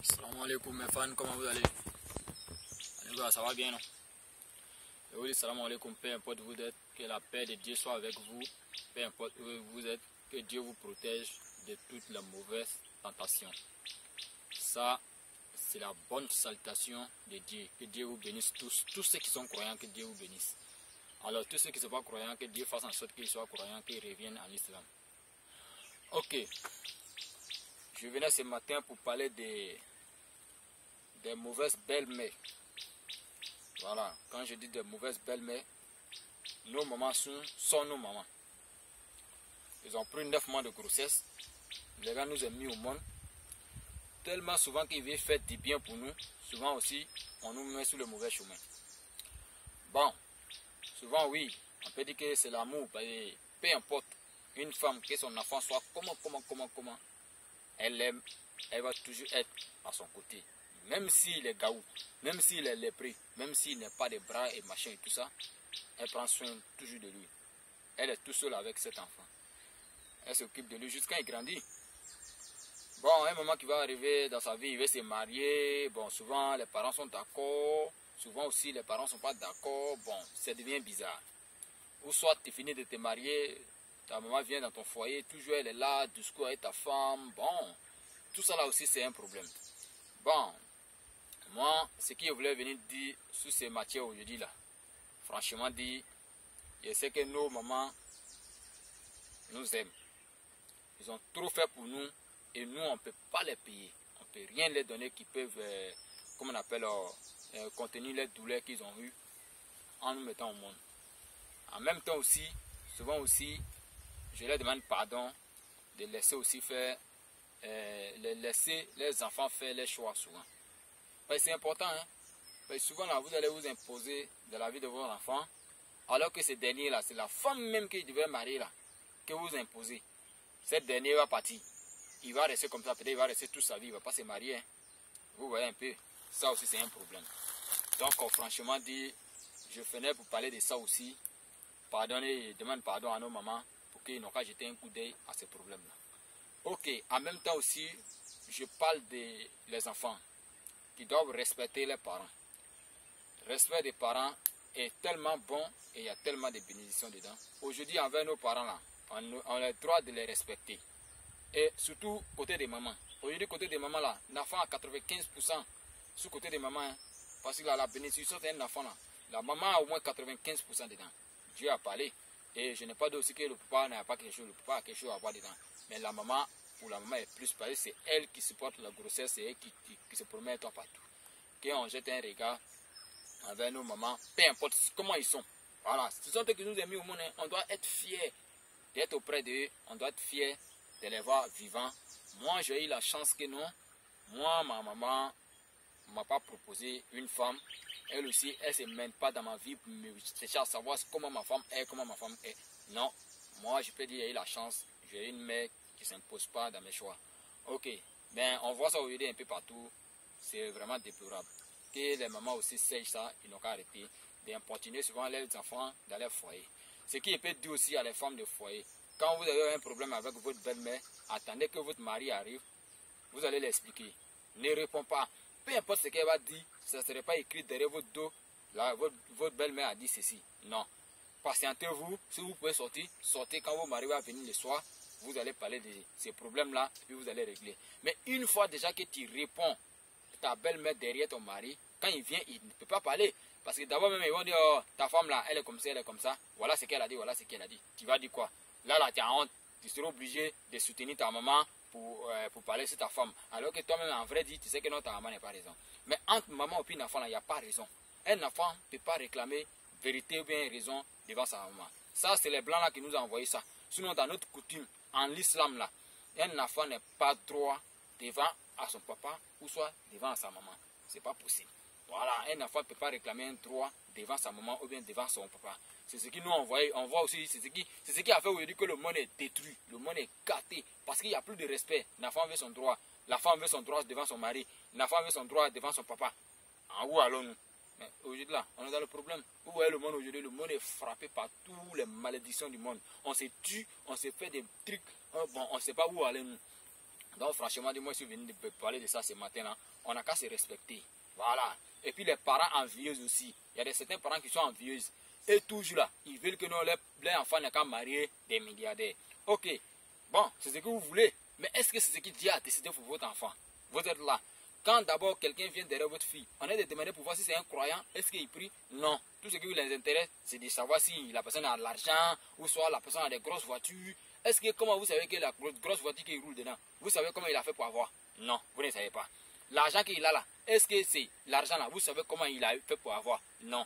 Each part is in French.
Salam alaikum mes fans, comment vous allez? Ça va bien, non? Je vous dis salam alaikum, peu importe où vous êtes, que la paix de Dieu soit avec vous, peu importe où vous êtes, que Dieu vous protège de toutes les mauvaises tentations. Ça, c'est la bonne salutation de Dieu. Que Dieu vous bénisse tous ceux qui sont croyants, que Dieu vous bénisse. Alors tous ceux qui ne sont pas croyants, que Dieu fasse en sorte qu'ils soient croyants, qu'ils reviennent en islam. Ok, je venais ce matin pour parler des mauvaises belles-mères. Voilà, quand je dis des mauvaises belles-mères, nos mamans sont nos mamans. Ils ont pris 9 mois de grossesse, les gars nous ont mis au monde. Tellement souvent qu'ils veulent faire du bien pour nous, souvent aussi on nous met sur le mauvais chemin. Bon, souvent oui, on peut dire que c'est l'amour, peu importe, une femme, que son enfant soit comment, elle aime, elle va toujours être à son côté. Même s'il est gaou, même s'il est lépré, même s'il n'a pas de bras et machin et tout ça, elle prend soin toujours de lui. Elle est tout seule avec cet enfant. Elle s'occupe de lui jusqu'à il grandit. Bon, un moment qui va arriver dans sa vie, il veut se marier. Bon, souvent les parents sont d'accord. Souvent aussi les parents ne sont pas d'accord. Bon, ça devient bizarre. Ou soit tu finis de te marier, ta maman vient dans ton foyer, toujours elle est là, discours avec ta femme. Bon, tout ça là aussi c'est un problème. Bon, moi, ce que je voulais venir dire sur ces matières aujourd'hui là, franchement dit, je sais que nos mamans nous aiment. Ils ont trop fait pour nous et nous on ne peut pas les payer. On ne peut rien les donner qui peuvent, comme on appelle, contenir les douleurs qu'ils ont eues en nous mettant au monde. En même temps aussi, souvent aussi, je leur demande pardon de laisser aussi faire, laisser les enfants faire les choix souvent. C'est important, hein? Souvent là, vous allez vous imposer dans la vie de vos enfants, alors que ce dernier là, c'est la femme même qui devait marier là, que vous imposez. Cette dernière va partir. Il va rester comme ça, peut-être il va rester toute sa vie, il ne va pas se marier. Hein? Vous voyez un peu, ça aussi c'est un problème. Donc franchement dit, je venais pour parler de ça aussi. Pardonnez, demande pardon à nos mamans pour qu'ils n'ont qu'à jeter un coup d'œil à ces problèmes-là. Ok, en même temps aussi, je parle des enfants qui doivent respecter les parents. Le respect des parents est tellement bon et il y a tellement de bénédictions dedans. Aujourd'hui, envers nos parents, là, on a le droit de les respecter. Et surtout, côté des mamans. Aujourd'hui, côté des mamans, là, l'enfant à 95% sur côté des mamans. Hein, parce que là, la bénédiction, c'est un enfant là. La maman a au moins 95% dedans. Dieu a parlé. Et je n'ai pas dit aussi que le papa n'a pas quelque chose. Le papa a quelque chose à avoir dedans. Mais la maman, pour la maman est plus parce que c'est elle qui supporte la grossesse, c'est elle qui se promet toi partout. Quand on jette un regard envers nos mamans, peu importe comment ils sont. Voilà, ce sont eux qui nous ont mis au monde. On doit être fiers d'être auprès d'eux. On doit être fiers de les voir vivants. Moi, j'ai eu la chance que non. Moi, ma maman ne m'a pas proposé une femme. Elle aussi, elle ne se mène pas dans ma vie pour me chercher à savoir comment ma femme est, comment ma femme est. Non, moi, je peux dire j'ai eu la chance. J'ai une mère qui ne s'impose pas dans mes choix. Ok, ben on voit ça aujourd'hui un peu partout. C'est vraiment déplorable. Que les mamans aussi sèchent ça, ils n'ont qu'à arrêter d'importuner souvent les enfants dans leur foyer. Ce qui peut dire aussi à les femmes de foyer. Quand vous avez un problème avec votre belle-mère, attendez que votre mari arrive. Vous allez l'expliquer. Ne répondez pas. Peu importe ce qu'elle va dire, ça ne serait pas écrit derrière votre dos. Là, votre belle-mère a dit ceci. Non. Patientez-vous. Si vous pouvez sortir, sortez quand votre mari va venir le soir. Vous allez parler de ces problèmes-là, puis vous allez régler. Mais une fois déjà que tu réponds, ta belle-mère derrière ton mari, quand il vient, il ne peut pas parler. Parce que d'abord même, ils vont dire, oh, ta femme là, elle est comme ça, elle est comme ça. Voilà ce qu'elle a dit, voilà ce qu'elle a dit. Tu vas dire quoi? Là, tu as honte. Tu seras obligé de soutenir ta maman pour parler sur ta femme. Alors que toi-même, en vrai, tu sais que non, ta maman n'a pas raison. Mais entre maman et puis un enfant, il n'y a pas raison. Un enfant ne peut pas réclamer vérité ou bien raison devant sa maman. Ça, c'est les blancs là qui nous ont envoyé ça. Sinon, dans notre coutume, en l'islam là, un enfant n'a pas droit devant à son papa ou soit devant à sa maman. C'est pas possible. Voilà, un enfant ne peut pas réclamer un droit devant sa maman ou bien devant son papa. C'est ce qui nous envoie. On voit aussi, c'est ce qui a fait aujourd'hui que le monde est détruit, le monde est gâté, parce qu'il n'y a plus de respect. L'enfant veut son droit, la femme veut son droit devant son mari, la femme veut son droit devant son papa. En où allons-nous? Mais aujourd'hui là, on est dans le problème. Vous voyez le monde aujourd'hui, le monde est frappé par toutes les malédictions du monde. On se tue, on se fait des trucs, bon, on ne sait pas où aller nous. Donc franchement, moi je suis venu de parler de ça ce matin-là. On n'a qu'à se respecter. Voilà. Et puis les parents envieux aussi. Il y a certains parents qui sont envieux. Et toujours là, ils veulent que leurs enfants n'aient qu'à marier des milliardaires. Ok, bon, c'est ce que vous voulez. Mais est-ce que c'est ce que Dieu a décidé pour votre enfant? Vous êtes là. Quand d'abord quelqu'un vient derrière votre fille, on est de demander pour voir si c'est un croyant, est-ce qu'il prie? Non. Tout ce qui les intéresse, c'est de savoir si la personne a de l'argent, ou soit la personne a des grosses voitures. Est-ce que comment vous savez que la grosse voiture qu'il roule dedans, vous savez comment il a fait pour avoir? Non, vous ne savez pas. L'argent qu'il a là, est-ce que c'est l'argent là, vous savez comment il a fait pour avoir? Non.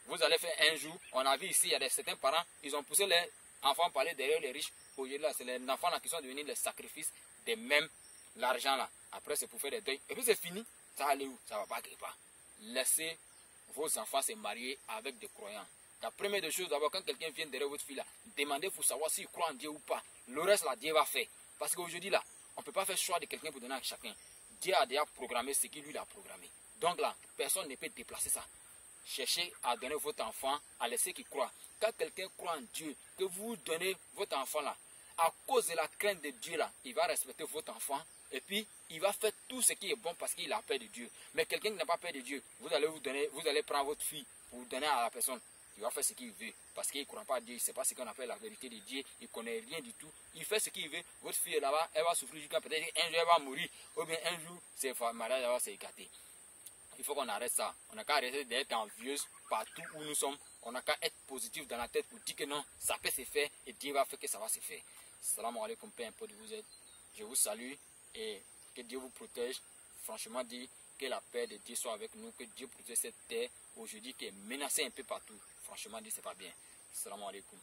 Vous allez faire un jour, on a vu ici, il y a certains parents, ils ont poussé les enfants à parler derrière les riches. Aujourd'hui là, c'est les enfants là qui sont devenus les sacrifices de même l'argent là. Après c'est pour faire des deuils. Et puis c'est fini. Ça va aller où? Ça va pas quelque part. Laissez vos enfants se marier avec des croyants. La première des choses, d'abord, quand quelqu'un vient derrière votre fille là, demandez pour savoir s'il croit en Dieu ou pas. Le reste là, Dieu va faire. Parce qu'aujourd'hui là, on ne peut pas faire choix de quelqu'un pour donner à chacun. Dieu a déjà programmé ce qu'il lui a programmé. Donc là, personne ne peut déplacer ça. Cherchez à donner votre enfant, à laisser qu'il croit. Quand quelqu'un croit en Dieu, que vous donnez votre enfant là, à cause de la crainte de Dieu là, il va respecter votre enfant et puis il va faire tout ce qui est bon parce qu'il a peur de Dieu. Mais quelqu'un qui n'a pas peur de Dieu, vous allez prendre votre fille pour vous donner à la personne. Il va faire ce qu'il veut parce qu'il ne croit pas à Dieu, il ne sait pas ce qu'on appelle la vérité de Dieu, il ne connaît rien du tout. Il fait ce qu'il veut, votre fille est là-bas, elle va souffrir jusqu'à peut-être un jour elle va mourir, ou bien un jour c'est malade, elle va s'écarter. Il faut qu'on arrête ça. On n'a qu'à arrêter d'être envieuse partout où nous sommes. On n'a qu'à être positif dans la tête pour dire que non, ça peut se faire et Dieu va faire que ça va se faire. Salam alaikum, peu importe où vous êtes. Je vous salue et que Dieu vous protège. Franchement dit que la paix de Dieu soit avec nous, que Dieu protège cette terre aujourd'hui qui est menacée un peu partout. Franchement dit c'est pas bien. Salam alaikum.